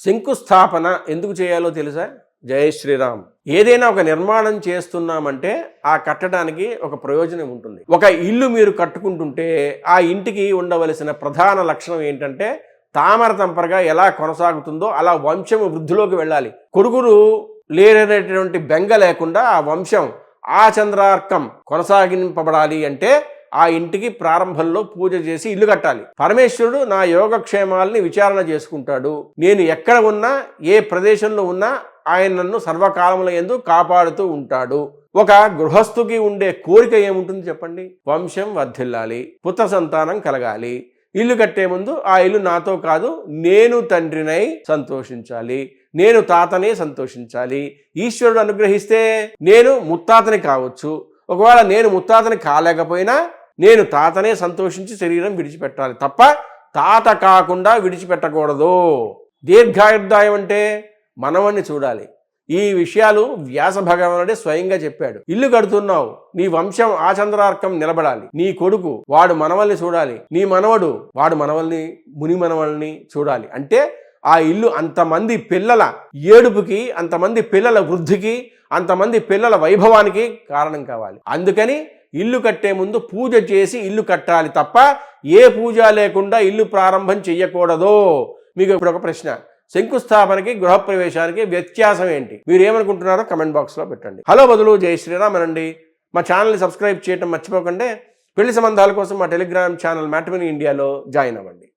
శంకుస్థాపన ఎందుకు చేయాలో తెలుసా? జై శ్రీరామ్. ఏదైనా ఒక నిర్మాణం చేస్తున్నామంటే ఆ కట్టడానికి ఒక ప్రయోజనం ఉంటుంది. ఒక ఇల్లు మీరు కట్టుకుంటుంటే ఆ ఇంటికి ఉండవలసిన ప్రధాన లక్షణం ఏంటంటే తామర తంపరగా ఎలా కొనసాగుతుందో అలా వంశము వృద్ధిలోకి వెళ్ళాలి. కొడుకులు లేనటువంటి బెంగ లేకుండా ఆ వంశం ఆచంద్రార్కం కొనసాగింపబడాలి అంటే ఆ ఇంటికి ప్రారంభంలో పూజ చేసి ఇల్లు కట్టాలి. పరమేశ్వరుడు నా యోగక్షేమాలని విచారణ చేసుకుంటాడు. నేను ఎక్కడ ఉన్నా ఏ ప్రదేశంలో ఉన్నా ఆయన నన్ను సర్వకాలముల యందు కాపాడుతూ ఉంటాడు. ఒక గృహస్థుకి ఉండే కోరిక ఏముంటుంది చెప్పండి? వంశం వర్ధిల్లాలి, పుత్ర సంతానం కలగాలి. ఇల్లు కట్టే ముందు ఆ ఇల్లు నాతో కాదు, నేను తండ్రినై సంతోషించాలి, నేను తాతనే సంతోషించాలి. ఈశ్వరుడు అనుగ్రహిస్తే నేను ముత్తాతని కావచ్చు. ఒకవేళ నేను ముత్తాతని కాలేకపోయినా నేను తాతనే సంతోషించి శరీరం విడిచిపెట్టాలి తప్ప తాత కాకుండా విడిచిపెట్టకూడదు. దీర్ఘాయుర్దాయం అంటే మనవణ్ణి చూడాలి. ఈ విషయాలు వ్యాస భగవానుడే స్వయంగా చెప్పాడు. ఇల్లు కడుతున్నావు, నీ వంశం ఆచంద్రార్కం నిలబడాలి. నీ కొడుకు వాడు మనవల్ని చూడాలి, నీ మనవడు వాడు మనవల్ని ముని మనవల్ని చూడాలి. అంటే ఆ ఇల్లు అంతమంది పిల్లల ఏడుపుకి, అంతమంది పిల్లల వృద్ధికి, అంతమంది పిల్లల వైభవానికి కారణం కావాలి. అందుకని ఇల్లు కట్టే ముందు పూజ చేసి ఇల్లు కట్టాలి తప్ప ఏ పూజ లేకుండా ఇల్లు ప్రారంభం చెయ్యకూడదు. మీకు ఇప్పుడు ఒక ప్రశ్న, శంకుస్థాపనకి గృహప్రవేశానికి వ్యత్యాసం ఏంటి? మీరు ఏమనుకుంటున్నారో కమెంట్ బాక్స్లో పెట్టండి. హలో బదులు జై శ్రీరామ్ అనండి. మా ఛానల్ని సబ్స్క్రైబ్ చేయడం మర్చిపోకండి. పెళ్లి సంబంధాల కోసం మా టెలిగ్రామ్ ఛానల్ మ్యాట్రిమోనీ ఇండియాలో జాయిన్ అవ్వండి.